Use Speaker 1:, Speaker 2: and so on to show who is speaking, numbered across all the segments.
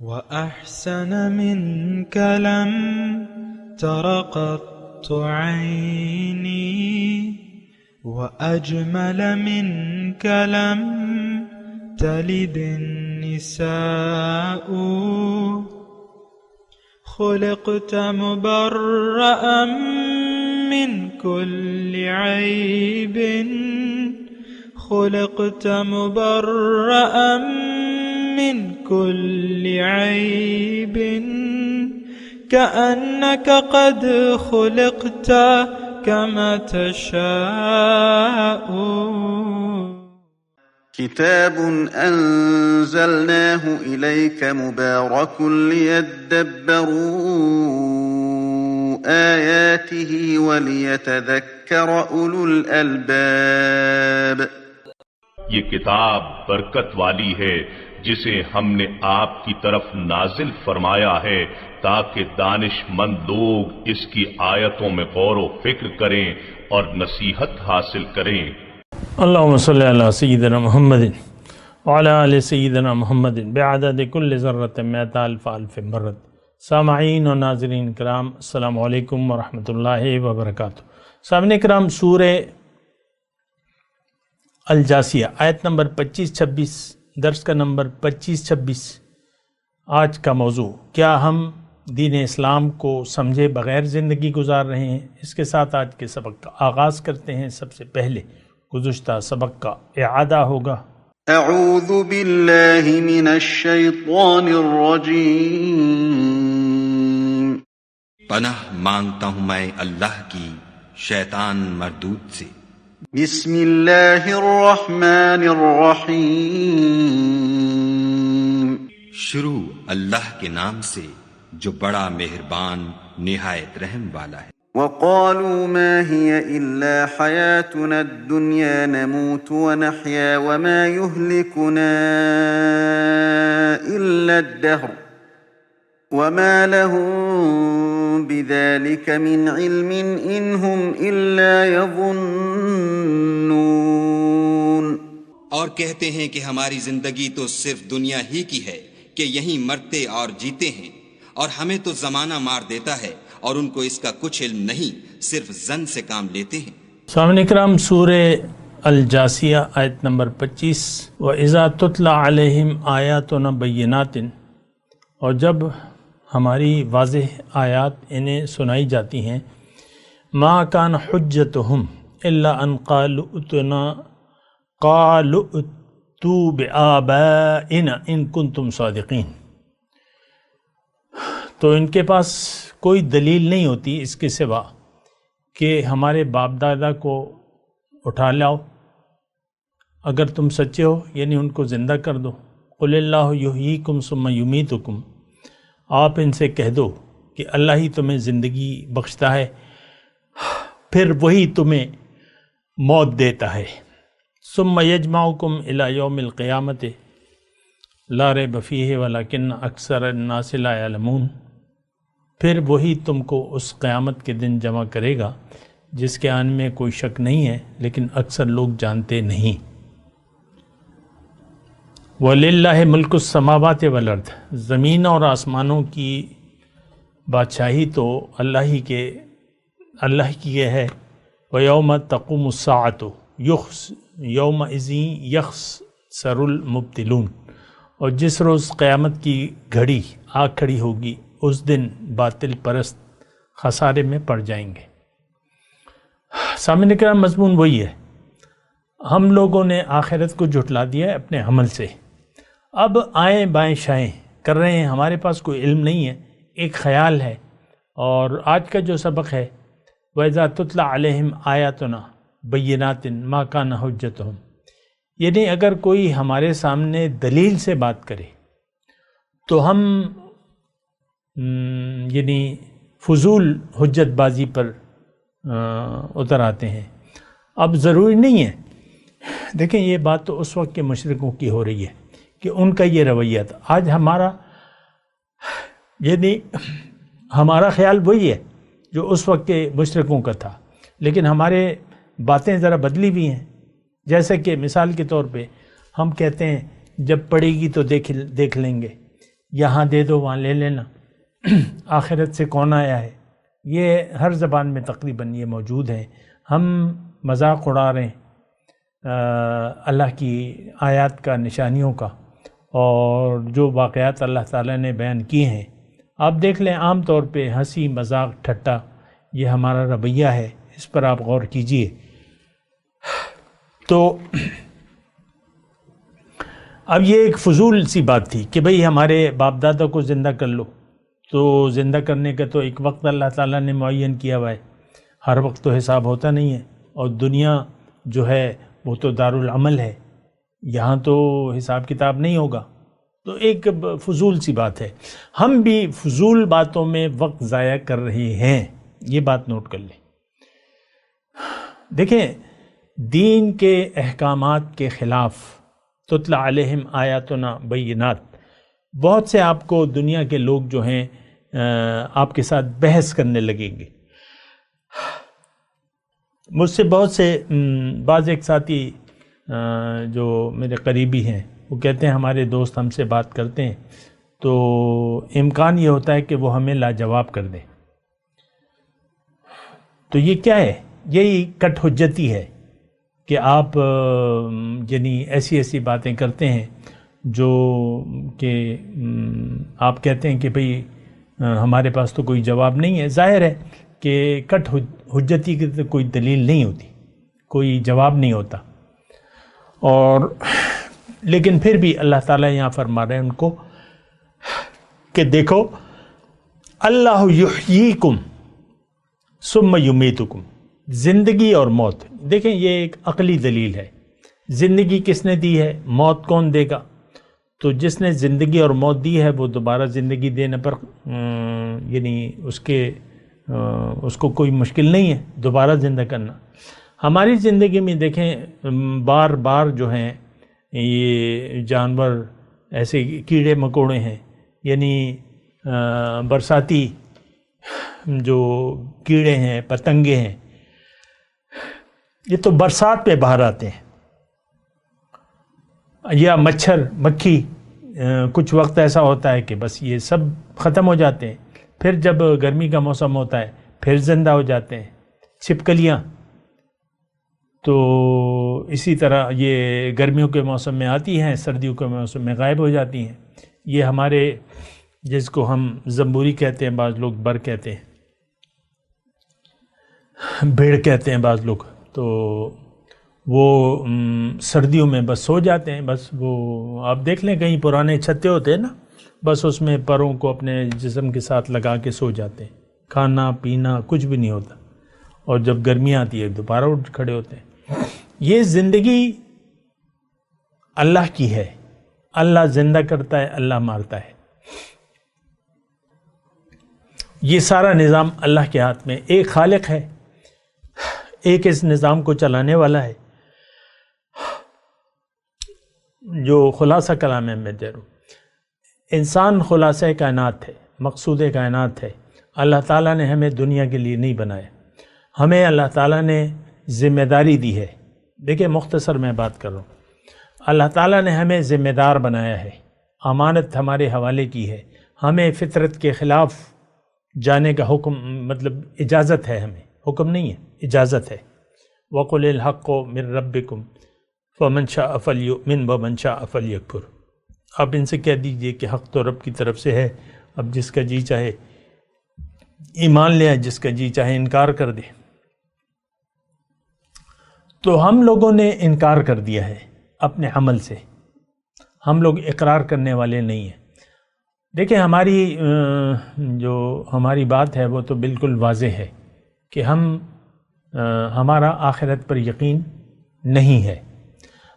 Speaker 1: وأحسن منك لم تر قط عيني وأجمل منك لم تلد النساء خلقت مبرأ من كل عيب خلقت مبرأ من كل عيب كأنك قد خلقت كما تشاء.
Speaker 2: كتاب أنزلناه إليك مبارك ليدبروا آياته وليتذكر أولو الألباب.
Speaker 3: یہ کتاب برکت والی ہے جسے ہم نے آپ کی طرف نازل فرمایا ہے تاکہ دانش مند لوگ اس کی آیتوں میں غور و فکر کریں اور نصیحت حاصل کریں.
Speaker 4: اللہم صلی علی سیدنا محمد وعلی آل سیدنا محمد بعدد کل ذرۃ مئۃ الف الف مرۃ. سامعین و ناظرین کرام، السلام علیکم ورحمۃ اللہ وبرکاتہ. سامعین کرام، سورہ الجاثیہ آیت نمبر 25-26، درس کا نمبر 25-26. آج کا موضوع، کیا ہم دین اسلام کو سمجھے بغیر زندگی گزار رہے ہیں؟ اس کے ساتھ آج کے سبق کا آغاز کرتے ہیں. سب سے پہلے گزشتہ سبق کا اعادہ ہوگا.
Speaker 2: اعوذ باللہ من الشیطان الرجیم.
Speaker 5: پناہ مانگتا ہوں میں اللہ کی شیطان مردود سے.
Speaker 2: بسم اللہ الرحمن الرحیم.
Speaker 5: شروع اللہ کے نام سے جو بڑا مہربان نہایت رحم والا ہے.
Speaker 2: وقالوا ما هي إلا حياتنا الدنيا نموت ونحيا وما يهلكنا إلا الدهر وما لهم بذلك من علم إن هم إلا يظنون.
Speaker 5: اور کہتے ہیں کہ ہماری زندگی تو صرف دنیا ہی کی ہے کہ یہیں مرتے اور جیتے ہیں، اور ہمیں تو زمانہ مار دیتا ہے اور ان کو اس کا کچھ علم نہیں، صرف زن سے کام لیتے ہیں.
Speaker 4: سامعین کرام، سورہ الجاثیہ آیت نمبر 25. وَإِذَا تُتْلَى عَلَيْهِمْ آيَاتُنَا بَيِّنَاتٍ، اور جب ہماری واضح آیات انہیں سنائی جاتی ہیں، مَا كَانَ حُجَّتُهُمْ إِلَّا أَنْ قَالُوا ائْتُوا بِآبَائِنَا إِن كُنتُمْ صَادِقِينَ. تو ان کے پاس کوئی دلیل نہیں ہوتی اس کے سوا کہ ہمارے باپ دادا کو اٹھا لاؤ اگر تم سچے ہو، یعنی ان کو زندہ کر دو. قل اللہ یحییکم ثم یمیتکم، آپ ان سے کہہ دو کہ اللہ ہی تمہیں زندگی بخشتا ہے پھر وہی تمہیں موت دیتا ہے. ثم یجمعکم الی یوم القیامۃ لا ریب فیہ ولکن اکثر الناس لا یعلمون. پھر وہی تم کو اس قیامت کے دن جمع کرے گا جس کے آنے میں کوئی شک نہیں ہے، لیکن اکثر لوگ جانتے نہیں. وَلِلَّهِ مُلْكُ السَّمَاوَاتِ وَالْأَرْضِ، زمین اور آسمانوں کی بادشاہی تو اللہ کی ہے. وَيَوْمَ تَقُومُ السَّاعَةُ يَوْمَئِذٍ يَخْسَرُ الْمُبْطِلُونَ، اور جس روز قیامت کی گھڑی آ کھڑی ہوگی اس دن باطل پرست خسارے میں پڑ جائیں گے. سامعین کرام، مضمون وہی ہے، ہم لوگوں نے آخرت کو جھٹلا دیا ہے اپنے عمل سے. اب آئیں بائیں شائیں کر رہے ہیں، ہمارے پاس کوئی علم نہیں ہے، ایک خیال ہے. اور آج کا جو سبق ہے، وَإِذَا تُتْلَى عَلَيْهِمْ آيَاتُنَا بَيِّنَاتٍ مَا كَانَ حُجَّتُهُمْ، یعنی اگر کوئی ہمارے سامنے دلیل سے بات کرے تو ہم یعنی فضول حجت بازی پر اتر آتے ہیں. اب ضروری نہیں ہے، دیکھیں یہ بات تو اس وقت کے مشرکوں کی ہو رہی ہے کہ ان کا یہ رویہ تھا. آج ہمارا خیال وہی ہے جو اس وقت کے مشرکوں کا تھا، لیکن ہمارے باتیں ذرا بدلی بھی ہیں. جیسے کہ مثال کے طور پہ ہم کہتے ہیں جب پڑے گی تو دیکھ لیں گے، یہاں دے دو وہاں لے لینا، آخرت سے کون آیا ہے، یہ ہر زبان میں تقریباً یہ موجود ہے۔ ہم مذاق اڑا رہے ہیں اللہ کی آیات کا، نشانیوں کا، اور جو واقعات اللہ تعالیٰ نے بیان کیے ہیں آپ دیکھ لیں، عام طور پہ ہنسی مذاق ٹھٹا یہ ہمارا رویہ ہے، اس پر آپ غور کیجئے۔ تو اب یہ ایک فضول سی بات تھی کہ بھئی ہمارے باپ دادا کو زندہ کر لو، تو زندہ کرنے کا تو ایک وقت اللہ تعالیٰ نے معین کیا ہوا ہے، ہر وقت تو حساب ہوتا نہیں ہے، اور دنیا جو ہے وہ تو دارالعمل ہے، یہاں تو حساب کتاب نہیں ہوگا، تو ایک فضول سی بات ہے۔ ہم بھی فضول باتوں میں وقت ضائع کر رہے ہیں، یہ بات نوٹ کر لیں۔ دیکھیں، دین کے احکامات کے خلاف تتلی علیہم آیاتنا بینات، بہت سے آپ کو دنیا کے لوگ جو ہیں آپ کے ساتھ بحث کرنے لگیں گے۔ مجھ سے بہت سے بعض ایک ساتھی جو میرے قریبی ہیں وہ کہتے ہیں ہمارے دوست ہم سے بات کرتے ہیں تو امکان یہ ہوتا ہے کہ وہ ہمیں لاجواب کر دیں۔ تو یہ کیا ہے؟ یہی کٹ حجتی ہے کہ آپ یعنی ایسی ایسی باتیں کرتے ہیں جو کہ آپ کہتے ہیں کہ بھئی ہمارے پاس تو کوئی جواب نہیں ہے۔ ظاہر ہے کہ کٹ حجتی کی تو کوئی دلیل نہیں ہوتی، کوئی جواب نہیں ہوتا، اور لیکن پھر بھی اللہ تعالیٰ یہاں فرما رہے ہیں ان کو کہ دیکھو اللہ یحییکم ثم یمیتکم، زندگی اور موت۔ دیکھیں یہ ایک عقلی دلیل ہے، زندگی کس نے دی ہے، موت کون دے گا؟ تو جس نے زندگی اور موت دی ہے وہ دوبارہ زندگی دینے پر یعنی اس کو کوئی مشکل نہیں ہے دوبارہ زندہ کرنا۔ ہماری زندگی میں دیکھیں بار بار جو ہیں یہ جانور ایسے کیڑے مکوڑے ہیں، یعنی برساتی جو کیڑے ہیں پتنگے ہیں، یہ تو برسات پہ باہر آتے ہیں، یا مچھر مکھی کچھ وقت ایسا ہوتا ہے کہ بس یہ سب ختم ہو جاتے ہیں، پھر جب گرمی کا موسم ہوتا ہے پھر زندہ ہو جاتے ہیں۔ چھپکلیاں تو اسی طرح یہ گرمیوں کے موسم میں آتی ہیں، سردیوں کے موسم میں غائب ہو جاتی ہیں۔ یہ ہمارے جس کو ہم زنبوری کہتے ہیں، بعض لوگ بر کہتے ہیں، بھیڑ کہتے ہیں بعض لوگ، تو وہ سردیوں میں بس سو جاتے ہیں، بس وہ آپ دیکھ لیں کہیں پرانے چھتے ہوتے ہیں نا، بس اس میں پروں کو اپنے جسم کے ساتھ لگا کے سو جاتے ہیں، کھانا پینا کچھ بھی نہیں ہوتا، اور جب گرمی آتی ہے دوبارہ اٹھ کھڑے ہوتے ہیں۔ یہ زندگی اللہ کی ہے، اللہ زندہ کرتا ہے، اللہ مارتا ہے، یہ سارا نظام اللہ کے ہاتھ میں۔ ایک خالق ہے، ایک اس نظام کو چلانے والا ہے۔ جو خلاصہ کلام ہے میں دے رہا ہوں، انسان خلاصہ کائنات ہے، مقصود کائنات ہے۔ اللہ تعالیٰ نے ہمیں دنیا کے لیے نہیں بنایا، ہمیں اللہ تعالیٰ نے ذمہ داری دی ہے۔ دیکھیں مختصر میں بات کر رہا ہوں، اللہ تعالیٰ نے ہمیں ذمہ دار بنایا ہے، امانت ہمارے حوالے کی ہے، ہمیں فطرت کے خلاف جانے کا حکم مطلب اجازت ہے، ہمیں حکم نہیں ہے، اجازت ہے۔ وَقُلِ الْحَقُّ مِن رَبِّكُمْ فَمَنْ شَاءَ فَلْيُؤْمِنْ وَمَنْ شَاءَ فَلْيَكْفُرْ۔ آپ ان سے کہہ دیجئے کہ حق تو رب کی طرف سے ہے، اب جس کا جی چاہے ایمان لے آئے، جس کا جی چاہے انکار کر دے۔ تو ہم لوگوں نے انکار کر دیا ہے اپنے عمل سے، ہم لوگ اقرار کرنے والے نہیں ہیں۔ دیکھیں جو ہماری بات ہے وہ تو بالکل واضح ہے کہ ہمارا آخرت پر یقین نہیں ہے،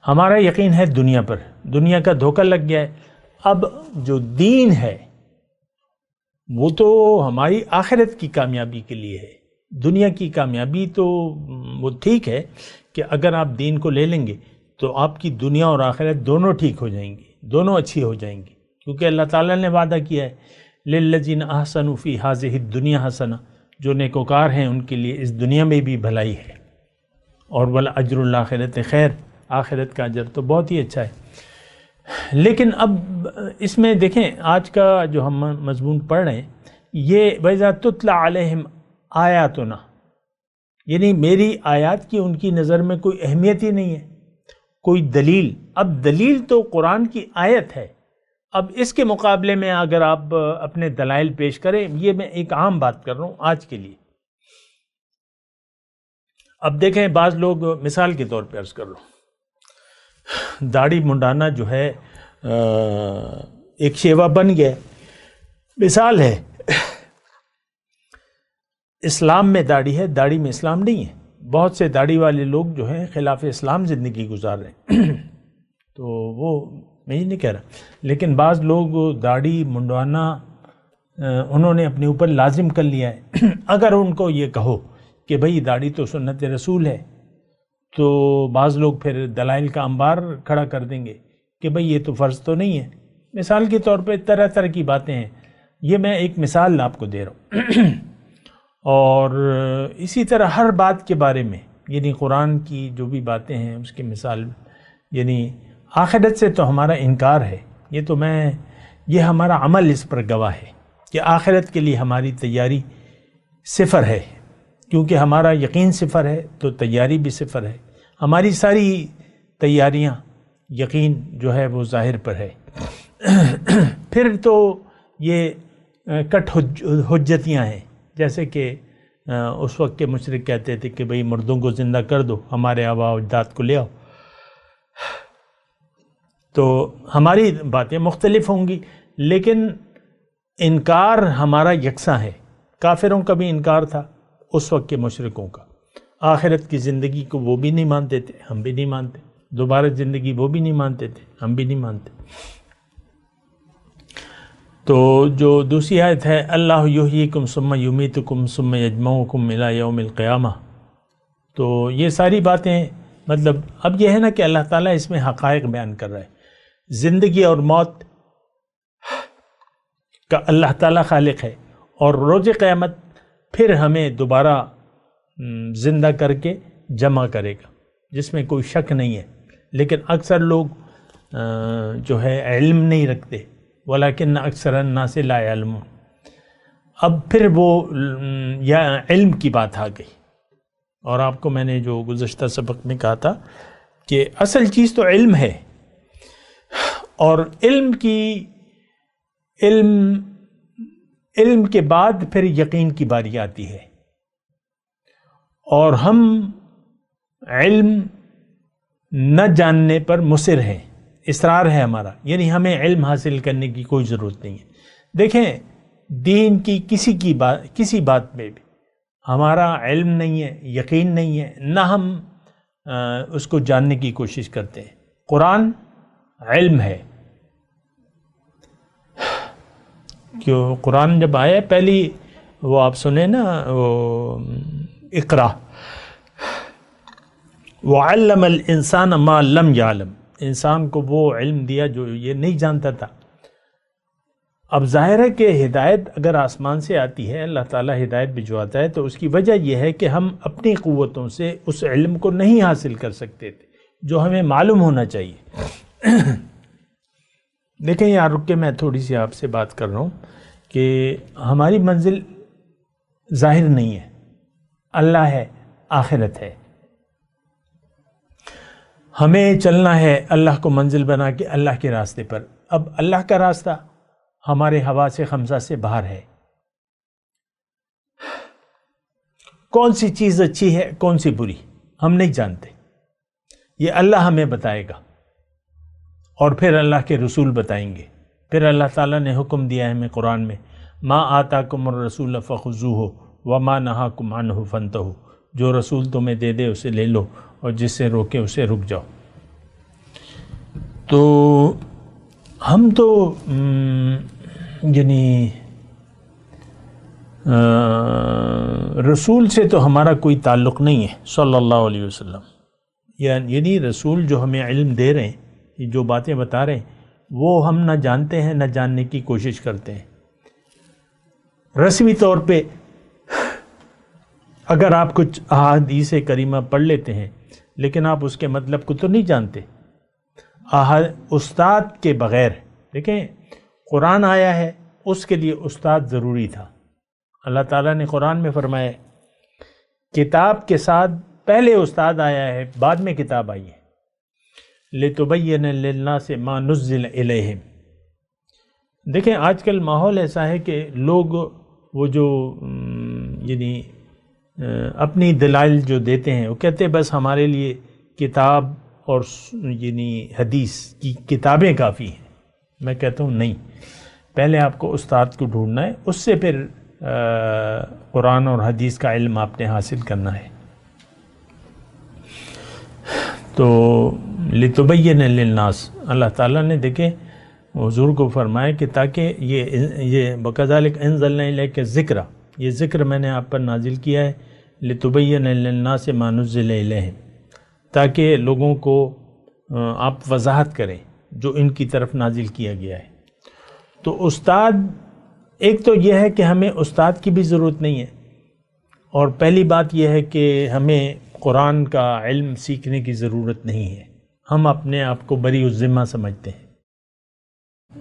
Speaker 4: ہمارا یقین ہے دنیا پر، دنیا کا دھوکہ لگ گیا ہے۔ اب جو دین ہے وہ تو ہماری آخرت کی کامیابی کے لیے ہے، دنیا کی کامیابی تو وہ ٹھیک ہے کہ اگر آپ دین کو لے لیں گے تو آپ کی دنیا اور آخرت دونوں ٹھیک ہو جائیں گی، دونوں اچھی ہو جائیں گی، کیونکہ اللہ تعالیٰ نے وعدہ کیا ہے لِلَّذِينَ أَحْسَنُوا فِي هَذِهِ الدُّنْيَا حَسَنَةٌ، جو نیکوکار ہیں ان کے لیے اس دنیا میں بھی بھلائی ہے، اور وَلَأَجْرُ الْآخِرَةِ خیر، آخرت کا اجر تو بہت ہی اچھا ہے۔ لیکن اب اس میں دیکھیں آج کا جو ہم مضمون پڑھ رہے ہیں یہ وَإِذَا تُتْلَى عَلَيْهِمْ آیاتنا، یعنی میری آیات کی ان کی نظر میں کوئی اہمیت ہی نہیں ہے، کوئی دلیل. اب دلیل تو قرآن کی آیت ہے، اب اس کے مقابلے میں اگر آپ اپنے دلائل پیش کریں، یہ میں ایک عام بات کر رہا ہوں آج کے لیے. اب دیکھیں بعض لوگ، مثال کے طور پہ عرض کر رہا ہوں، داڑھی منڈانا جو ہے ایک شیوا بن گیا. مثال ہے، اسلام میں داڑھی ہے، داڑھی میں اسلام نہیں ہے. بہت سے داڑھی والے لوگ جو ہیں خلاف اسلام زندگی گزار رہے ہیں تو وہ میں یہ نہیں کہہ رہا، لیکن بعض لوگ داڑھی منڈوانا انہوں نے اپنے اوپر لازم کر لیا ہے. اگر ان کو یہ کہو کہ بھئی داڑھی تو سنت رسول ہے، تو بعض لوگ پھر دلائل کا انبار کھڑا کر دیں گے کہ بھئی یہ تو فرض تو نہیں ہے. مثال کے طور پہ طرح طرح کی باتیں ہیں، یہ میں ایک مثال آپ کو دے رہا ہوں. اور اسی طرح ہر بات کے بارے میں، یعنی قرآن کی جو بھی باتیں ہیں اس کی مثال، یعنی آخرت سے تو ہمارا انکار ہے، یہ ہمارا عمل اس پر گواہ ہے کہ آخرت کے لیے ہماری تیاری صفر ہے. کیونکہ ہمارا یقین صفر ہے تو تیاری بھی صفر ہے. ہماری ساری تیاریاں یقین جو ہے وہ ظاہر پر ہے. پھر تو یہ کٹ حجتیاں ہیں، جیسے کہ اس وقت کے مشرک کہتے تھے کہ بھئی مردوں کو زندہ کر دو، ہمارے آباء و اجداد کو لے آؤ. تو ہماری باتیں مختلف ہوں گی، لیکن انکار ہمارا یکساں ہے. کافروں کا بھی انکار تھا اس وقت کے مشرکوں کا. آخرت کی زندگی کو وہ بھی نہیں مانتے تھے، ہم بھی نہیں مانتے. دوبارہ زندگی وہ بھی نہیں مانتے تھے، ہم بھی نہیں مانتے. تو جو دوسری آیت ہے اللہ یحییکم ثم یمیتکم ثم یجمعکم الی یوم القیامہ، تو یہ ساری باتیں مطلب اب یہ ہے نا کہ اللہ تعالیٰ اس میں حقائق بیان کر رہا ہے. زندگی اور موت کا اللہ تعالیٰ خالق ہے، اور روز قیامت پھر ہمیں دوبارہ زندہ کر کے جمع کرے گا، جس میں کوئی شک نہیں ہے. لیکن اکثر لوگ جو ہے علم نہیں رکھتے، ولیکن اکثر الناس لا یعلمون. اب پھر وہ یا علم کی بات آ گئی، اور آپ کو میں نے جو گزشتہ سبق میں کہا تھا کہ اصل چیز تو علم ہے، اور علم کے بعد پھر یقین کی باری آتی ہے. اور ہم علم نہ جاننے پر مصر ہیں، اصرار ہے ہمارا، یعنی ہمیں علم حاصل کرنے کی کوئی ضرورت نہیں ہے. دیکھیں دین کی کسی بات میں بھی ہمارا علم نہیں ہے، یقین نہیں ہے، نہ ہم اس کو جاننے کی کوشش کرتے ہیں. قرآن علم ہے. کیوں قرآن جب آیا پہلی وہ آپ سنیں نا، وہ اقرا وعلم الانسان ما لم یعلم، انسان کو وہ علم دیا جو یہ نہیں جانتا تھا. اب ظاہر ہے کہ ہدایت اگر آسمان سے آتی ہے، اللہ تعالیٰ ہدایت بھجواتا ہے، تو اس کی وجہ یہ ہے کہ ہم اپنی قوتوں سے اس علم کو نہیں حاصل کر سکتے تھے جو ہمیں معلوم ہونا چاہیے. دیکھیں یہاں رک کے میں تھوڑی سی آپ سے بات کر رہا ہوں کہ ہماری منزل ظاہر نہیں ہے، اللہ ہے، آخرت ہے. ہمیں چلنا ہے اللہ کو منزل بنا کے اللہ کے راستے پر. اب اللہ کا راستہ ہمارے حواس خمسہ سے باہر ہے. کون سی چیز اچھی ہے کون سی بری ہم نہیں جانتے، یہ اللہ ہمیں بتائے گا، اور پھر اللہ کے رسول بتائیں گے. پھر اللہ تعالیٰ نے حکم دیا ہے ہمیں قرآن میں، ما آتاکم الرسول فخذوہ وما نہاکم عنہ فانتہوا، جو رسول تمہیں دے دے اسے لے لو، اور جس سے روکے اسے رک جاؤ. تو ہم تو یعنی رسول سے تو ہمارا کوئی تعلق نہیں ہے صلی اللہ علیہ وسلم. یعنی رسول جو ہمیں علم دے رہے ہیں، جو باتیں بتا رہے ہیں، وہ ہم نہ جانتے ہیں نہ جاننے کی کوشش کرتے ہیں. رسمی طور پہ اگر آپ کچھ احادیث کریمہ پڑھ لیتے ہیں، لیکن آپ اس کے مطلب کو تو نہیں جانتے. استاد کے بغیر، دیکھیں قرآن آیا ہے اس کے لیے استاد ضروری تھا۔ اللہ تعالیٰ نے قرآن میں فرمایا کتاب کے ساتھ پہلے استاد آیا ہے، بعد میں کتاب آئی ہے۔ لِتُبَيِّنَ لِلنَّاسِ مَا نُزِّلَ إِلَيْهِمْ۔ دیکھیں آج کل ماحول ایسا ہے کہ لوگ وہ جو یعنی اپنی دلائل جو دیتے ہیں، وہ کہتے ہیں بس ہمارے لیے کتاب اور یعنی حدیث کی کتابیں کافی ہیں۔ میں کہتا ہوں نہیں، پہلے آپ کو استاد کو ڈھونڈنا ہے، اس سے پھر قرآن اور حدیث کا علم آپ نے حاصل کرنا ہے۔ تو لِتُبَيِّنَ لِلنَّاسِ، اللہ تعالیٰ نے دیکھیں حضور کو فرمایا کہ تاکہ یہ وَكَذَلِكَ أَنزَلْنَا إِلَيْكَ الذِّكْرَ، یہ ذکر میں نے آپ پر نازل کیا ہے، لِتُبَيِّنَ لِلنَّاسِ مَا نُزِّلَ إِلَيْهِمْ، تاکہ لوگوں کو آپ وضاحت کریں جو ان کی طرف نازل کیا گیا ہے۔ تو استاد، ایک تو یہ ہے کہ ہمیں استاد کی بھی ضرورت نہیں ہے، اور پہلی بات یہ ہے کہ ہمیں قرآن کا علم سیکھنے کی ضرورت نہیں ہے، ہم اپنے آپ کو بری الذمہ سمجھتے ہیں۔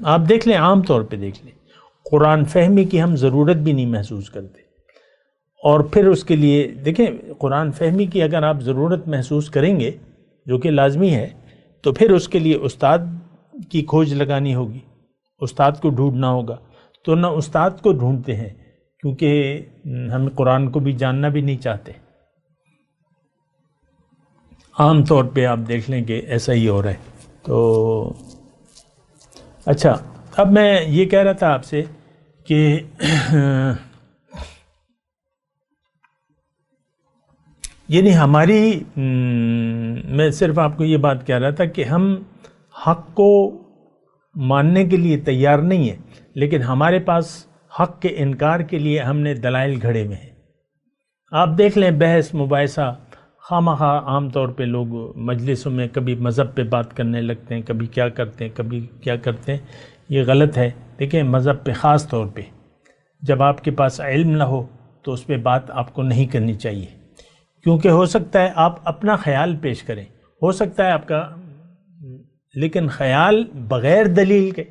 Speaker 4: آپ دیکھ لیں، عام طور پہ دیکھ لیں، قرآن فہمی کی ہم ضرورت بھی نہیں محسوس کرتے، اور پھر اس کے لیے دیکھیں قرآن فہمی کی اگر آپ ضرورت محسوس کریں گے جو کہ لازمی ہے، تو پھر اس کے لیے استاد کی کھوج لگانی ہوگی، استاد کو ڈھونڈنا ہوگا۔ تو نہ استاد کو ڈھونڈتے ہیں کیونکہ ہم قرآن کو بھی جاننا بھی نہیں چاہتے۔ عام طور پہ آپ دیکھ لیں کہ ایسا ہی ہو رہا ہے۔ تو اچھا، اب میں یہ کہہ رہا تھا آپ سے کہ یعنی ہماری میں صرف آپ کو یہ بات کہہ رہا تھا کہ ہم حق کو ماننے کے لیے تیار نہیں ہیں، لیکن ہمارے پاس حق کے انکار کے لیے ہم نے دلائل گھڑے میں ہیں۔ آپ دیکھ لیں بحث مباحثہ خواہ عام طور پہ لوگ مجلسوں میں کبھی مذہب پہ بات کرنے لگتے ہیں، کبھی کیا کرتے ہیں، کبھی کیا کرتے ہیں، یہ غلط ہے۔ دیکھیں مذہب پہ خاص طور پہ جب آپ کے پاس علم نہ ہو تو اس پہ بات آپ کو نہیں کرنی چاہیے، کیونکہ ہو سکتا ہے آپ اپنا خیال پیش کریں، ہو سکتا ہے آپ کا، لیکن خیال بغیر دلیل کے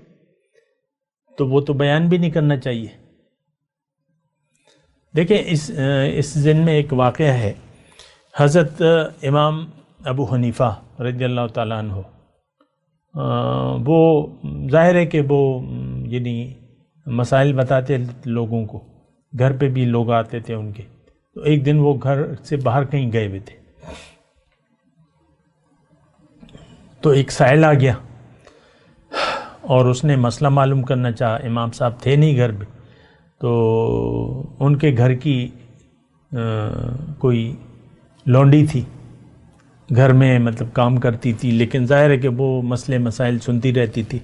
Speaker 4: تو وہ تو بیان بھی نہیں کرنا چاہیے۔ دیکھیں اس ضمن میں ایک واقعہ ہے، حضرت امام ابو حنیفہ رضی اللہ تعالیٰ عنہ، وہ ظاہر ہے کہ وہ یعنی مسائل بتاتے لوگوں کو، گھر پہ بھی لوگ آتے تھے ان کے، تو ایک دن وہ گھر سے باہر کہیں گئے ہوئے تھے، تو ایک سائل آ گیا اور اس نے مسئلہ معلوم کرنا چاہا۔ امام صاحب تھے نہیں گھر پہ، تو ان کے گھر کی کوئی لونڈی تھی گھر میں، مطلب کام کرتی تھی، لیکن ظاہر ہے کہ وہ مسئلے مسائل سنتی رہتی تھی۔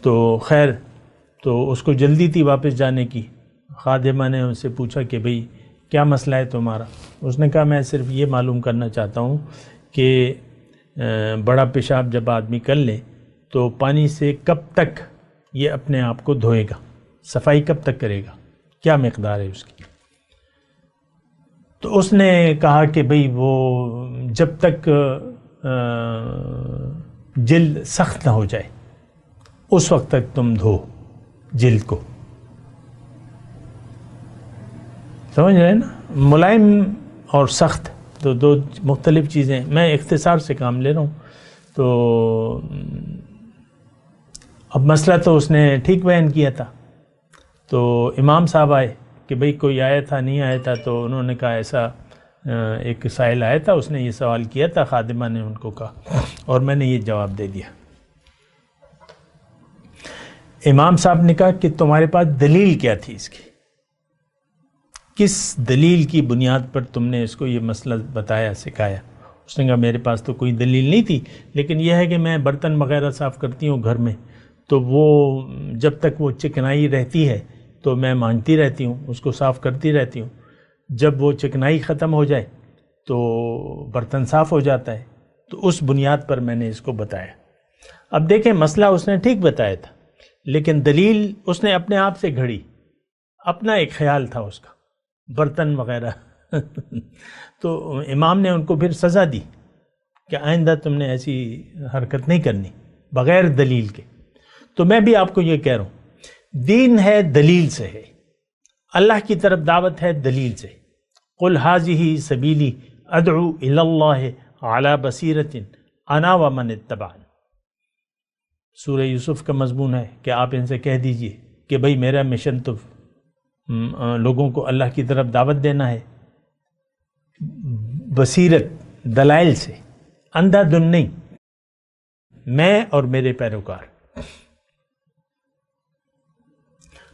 Speaker 4: تو خیر، تو اس کو جلدی تھی واپس جانے کی۔ خادمہ نے ان سے پوچھا کہ بھئی کیا مسئلہ ہے تمہارا؟ اس نے کہا میں صرف یہ معلوم کرنا چاہتا ہوں کہ بڑا پیشاب جب آدمی کر لے تو پانی سے کب تک یہ اپنے آپ کو دھوئے گا، صفائی کب تک کرے گا، کیا مقدار ہے اس کی؟ تو اس نے کہا کہ بھئی وہ جب تک جلد سخت نہ ہو جائے اس وقت تک تم دھو جلد کو۔ سمجھ رہے ہیں نا، ملائم اور سخت تو دو مختلف چیزیں، میں اختصار سے کام لے رہا ہوں۔ تو اب مسئلہ تو اس نے ٹھیک بیان کیا تھا، تو امام صاحب آئے کہ بھئی کوئی آیا تھا نہیں آیا تھا، تو انہوں نے کہا ایسا ایک سائل آیا تھا، اس نے یہ سوال کیا تھا، خادمہ نے ان کو کہا اور میں نے یہ جواب دے دیا۔ امام صاحب نے کہا کہ تمہارے پاس دلیل کیا تھی اس کی، کس دلیل کی بنیاد پر تم نے اس کو یہ مسئلہ بتایا سکھایا؟ اس نے کہا میرے پاس تو کوئی دلیل نہیں تھی، لیکن یہ ہے کہ میں برتن وغیرہ صاف کرتی ہوں گھر میں، تو وہ جب تک وہ چکنائی رہتی ہے تو میں مانجتی رہتی ہوں، اس کو صاف کرتی رہتی ہوں، جب وہ چکنائی ختم ہو جائے تو برتن صاف ہو جاتا ہے، تو اس بنیاد پر میں نے اس کو بتایا۔ اب دیکھیں مسئلہ اس نے ٹھیک بتایا تھا، لیکن دلیل اس نے اپنے آپ سے گھڑی، اپنا ایک خیال تھا اس کا، برتن وغیرہ تو امام نے ان کو پھر سزا دی کہ آئندہ تم نے ایسی حرکت نہیں کرنی بغیر دلیل کے. تو میں بھی آپ کو یہ کہہ رہا ہوں، دین ہے دلیل سے ہے، اللہ کی طرف دعوت ہے دلیل سے. قل ھذہ سبیلی ادعو الی اللہ علی بصیرۃ انا ومن اتبعنی. سورہ یوسف کا مضمون ہے کہ آپ ان سے کہہ دیجئے کہ بھئی میرا مشن تو لوگوں کو اللہ کی طرف دعوت دینا ہے، بصیرت، دلائل سے، اندھا دھن نہیں، میں اور میرے پیروکار.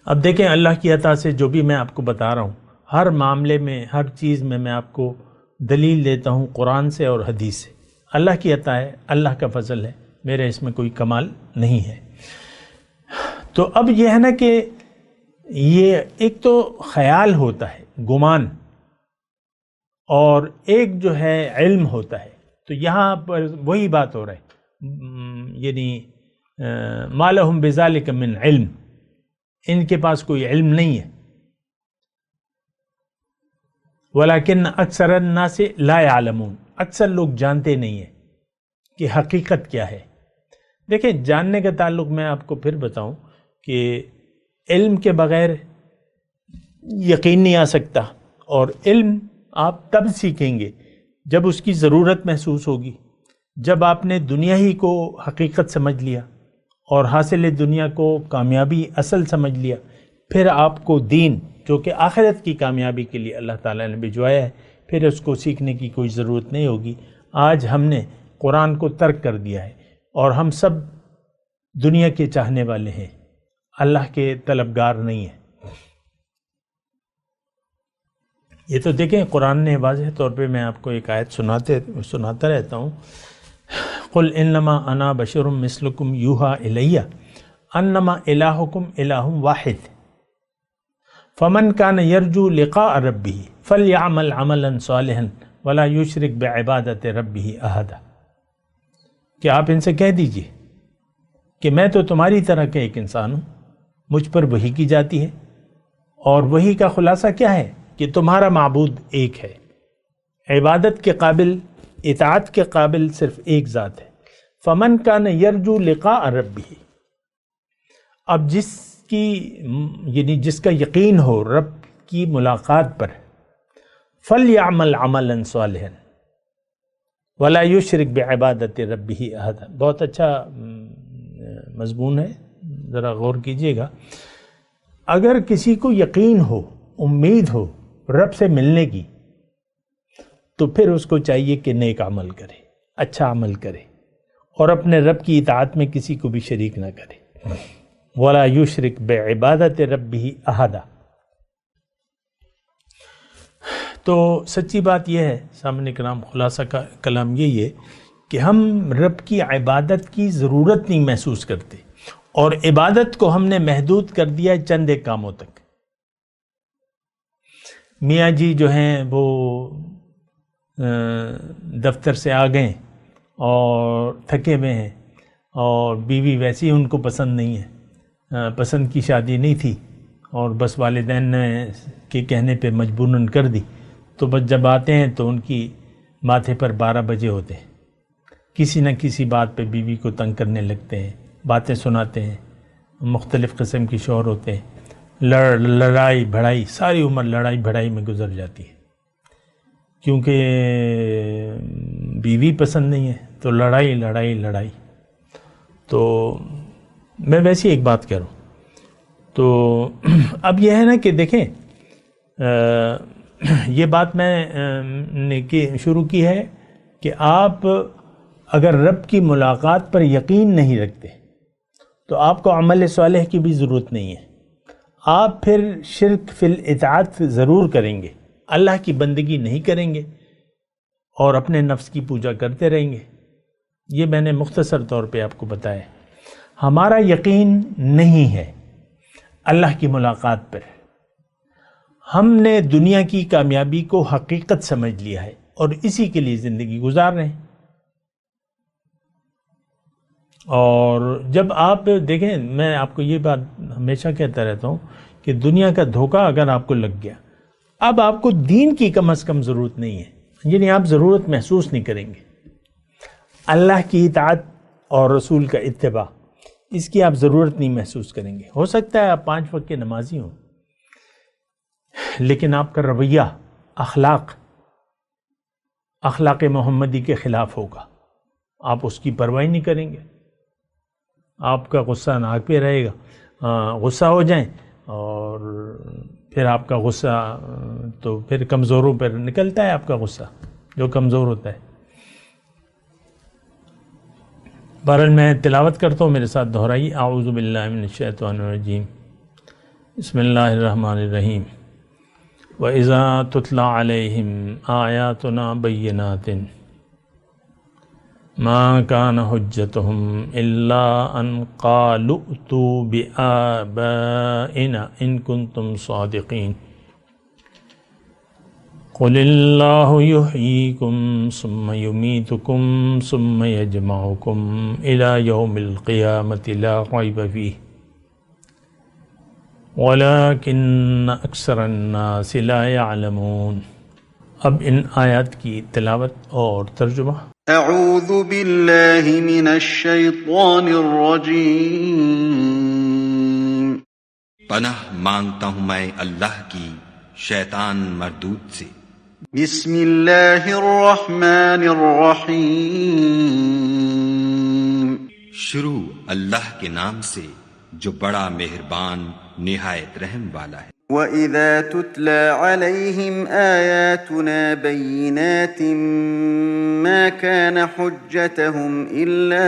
Speaker 4: اب دیکھیں اللہ کی عطا سے جو بھی میں آپ کو بتا رہا ہوں، ہر معاملے میں، ہر چیز میں آپ کو دلیل دیتا ہوں قرآن سے اور حدیث سے. اللہ کی عطا ہے، اللہ کا فضل ہے، میرے اس میں کوئی کمال نہیں ہے. تو اب یہ ہے نا کہ یہ ایک تو خیال ہوتا ہے، گمان، اور ایک جو ہے علم ہوتا ہے. تو یہاں پر وہی بات ہو رہا ہے، یعنی ما لہم بذالک من علم، ان کے پاس کوئی علم نہیں ہے. ولیکن اکثر الناس لا یعلمون، اکثر لوگ جانتے نہیں ہیں کہ حقیقت کیا ہے. دیکھیں جاننے کا تعلق میں آپ کو پھر بتاؤں کہ علم کے بغیر یقین نہیں آ سکتا، اور علم آپ تب سیکھیں گے جب اس کی ضرورت محسوس ہوگی، جب آپ نے دنیا ہی کو حقیقت سمجھ لیا اور حاصل دنیا کو کامیابی اصل سمجھ لیا. پھر آپ کو دین جو کہ آخرت کی کامیابی کے لیے اللہ تعالیٰ نے بھجوایا ہے، پھر اس کو سیکھنے کی کوئی ضرورت نہیں ہوگی. آج ہم نے قرآن کو ترک کر دیا ہے اور ہم سب دنیا کے چاہنے والے ہیں، اللہ کے طلبگار نہیں ہیں. یہ تو دیکھیں قرآن نے واضح طور پہ، میں آپ کو ایک آیت سناتا رہتا ہوں. قل انما انا بشر مثلکم یوحی الی انما الہکم الہ واحد فمن کان یرجو لقاء ربہ فلیعمل عملا صالحا ولا یشرک بعبادۃ ربہ احدا. کہ آپ ان سے کہہ دیجئے کہ میں تو تمہاری طرح کا ایک انسان ہوں، مجھ پر وحی کی جاتی ہے، اور وحی کا خلاصہ کیا ہے کہ تمہارا معبود ایک ہے، عبادت کے قابل، اطاعت کے قابل صرف ایک ذات ہے. فمن کان یرجو لقاء ربہ، اب جس کی یعنی جس کا یقین ہو رب کی ملاقات پر، فلیعمل عملا صالحا ولا یشرک بعبادۃ ربہ احدا. بہت اچھا مضمون ہے، ذرا غور کیجئے گا. اگر کسی کو یقین ہو، امید ہو رب سے ملنے کی، تو پھر اس کو چاہیے کہ نیک عمل کرے، اچھا عمل کرے، اور اپنے رب کی اطاعت میں کسی کو بھی شریک نہ کرے. ولا یشرک بعبادۃ ربہ احدا. تو سچی بات یہ ہے سامنے کرام، خلاصہ کا کلام یہی ہے کہ ہم رب کی عبادت کی ضرورت نہیں محسوس کرتے، اور عبادت کو ہم نے محدود کر دیا ہے چند ایک کاموں تک. میاں جی جو ہیں وہ دفتر سے آ گئے اور تھکے ہوئے ہیں، اور بیوی ویسی ان کو پسند نہیں ہے، پسند کی شادی نہیں تھی، اور بس والدین نے کے کہنے پہ مجبوراً کر دی. تو بس جب آتے ہیں تو ان کی ماتھے پر 12 بجے ہوتے ہیں، کسی نہ کسی بات پہ بیوی کو تنگ کرنے لگتے ہیں، باتیں سناتے ہیں، مختلف قسم کی شور ہوتے ہیں، لڑائی بھڑائی، ساری عمر لڑائی بھڑائی میں گزر جاتی ہے، کیونکہ بیوی پسند نہیں ہے تو لڑائی لڑائی لڑائی. تو میں ویسی ایک بات کہہ رہا ہوں. تو اب یہ ہے نا کہ دیکھیں، یہ بات میں نے شروع کی ہے کہ آپ اگر رب کی ملاقات پر یقین نہیں رکھتے تو آپ کو عمل صالح کی بھی ضرورت نہیں ہے. آپ پھر شرک فی الاطاعت ضرور کریں گے، اللہ کی بندگی نہیں کریں گے، اور اپنے نفس کی پوجا کرتے رہیں گے. یہ میں نے مختصر طور پہ آپ کو بتایا. ہمارا یقین نہیں ہے اللہ کی ملاقات پر. ہم نے دنیا کی کامیابی کو حقیقت سمجھ لیا ہے اور اسی کے لیے زندگی گزار رہے ہیں. اور جب آپ دیکھیں، میں آپ کو یہ بات ہمیشہ کہتا رہتا ہوں کہ دنیا کا دھوکہ اگر آپ کو لگ گیا، اب آپ کو دین کی کم از کم ضرورت نہیں ہے، یعنی آپ ضرورت محسوس نہیں کریں گے. اللہ کی اطاعت اور رسول کا اتباع، اس کی آپ ضرورت نہیں محسوس کریں گے۔ ہو سکتا ہے آپ 5 وقت کے نمازی ہوں، لیکن آپ کا رویہ اخلاق محمدی کے خلاف ہوگا، آپ اس کی پرواہ نہیں کریں گے، آپ کا غصہ ناک پہ رہے گا، غصہ ہو جائیں اور پھر آپ کا غصہ تو پھر کمزوروں پر نکلتا ہے، آپ کا غصہ جو کمزور ہوتا ہے۔ بہرحال میں تلاوت کرتا ہوں، میرے ساتھ دہرائی۔ اعوذ باللہ من الشیطان الرجیم، بسم اللہ الرحمن الرحیم۔ وَإِذَا تُتْلَى عَلَيْهِمْ آيَاتُنَا بَيِّنَاتٍ مَا كَانَ حُجَّتُهُمْ إِلَّا أَنْ قَالُوا ائْتُوا بِآبَائِنَا إِن كُنتُمْ صَادِقِينَ قُلِ اللَّهُ يُحْيِيكُمْ ثُمَّ يُمِيتُكُمْ ثُمَّ يَجْمَعُكُمْ إِلَى يَوْمِ الْقِيَامَةِ لَا رَيْبَ فِيهِ وَلَكِنَّ أَكْثَرَ النَّاسِ لَا يَعْلَمُونَ۔ اب ان آیات کی تلاوت اور ترجمہ۔
Speaker 2: اعوذ باللہ من الشیطان الرجیم۔
Speaker 5: پناہ مانگتا ہوں میں اللہ کی شیطان مردود سے۔
Speaker 2: بسم اللہ الرحمن الرحیم۔
Speaker 5: شروع اللہ کے نام سے جو بڑا مہربان نہایت رحم والا ہے۔
Speaker 2: وَإِذَا تُتْلَى عَلَيْهِمْ آيَاتُنَا بَيِّنَاتٍ مَا كَانَ حُجَّتَهُمْ إِلَّا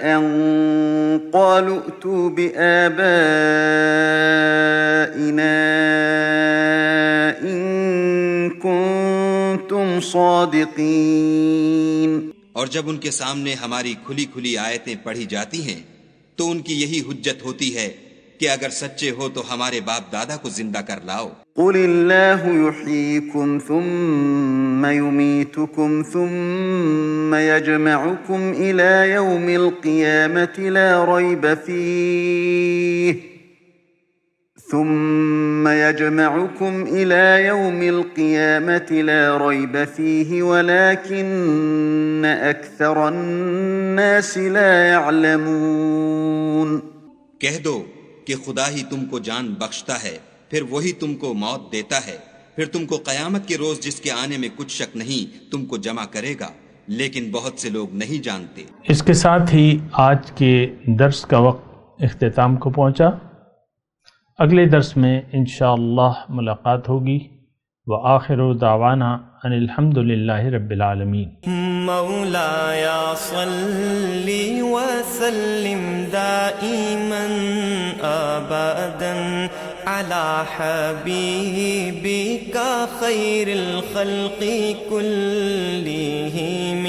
Speaker 2: أَن قَالُوا ائْتُوا بِآبَائِنَا إِن كُنتُمْ صَادِقِينَ۔
Speaker 5: اور جب ان کے سامنے ہماری کھلی کھلی آیتیں پڑھی جاتی ہیں تو ان کی یہی حجت ہوتی ہے کہ اگر سچے ہو تو ہمارے باپ دادا کو زندہ کر لاؤ۔
Speaker 2: قُلِ اللَّهُ يُحْيِيكُمْ ثُمَّ يُمِيتُكُمْ ثُمَّ يَجْمَعُكُمْ إِلَى يَوْمِ الْقِيَامَةِ لَا رَيْبَ فِيهِ وَلَكِنَّ أَكْثَرَ النَّاسِ لَا يَعْلَمُونَ۔
Speaker 5: کہہ دو کہ خدا ہی تم کو جان بخشتا ہے، پھر وہی تم کو موت دیتا ہے، پھر تم کو قیامت کے روز جس کے آنے میں کچھ شک نہیں تم کو جمع کرے گا، لیکن بہت سے لوگ نہیں جانتے۔
Speaker 4: اس کے ساتھ ہی آج کے درس کا وقت اختتام کو پہنچا۔ اگلے درس میں انشاءاللہ ملاقات ہوگی۔ وآخر دعوانا ان الحمد للہ رب العالمین۔
Speaker 1: مولاي صل وسلم دائما ابدا على حبيبك خير الخلق كلهم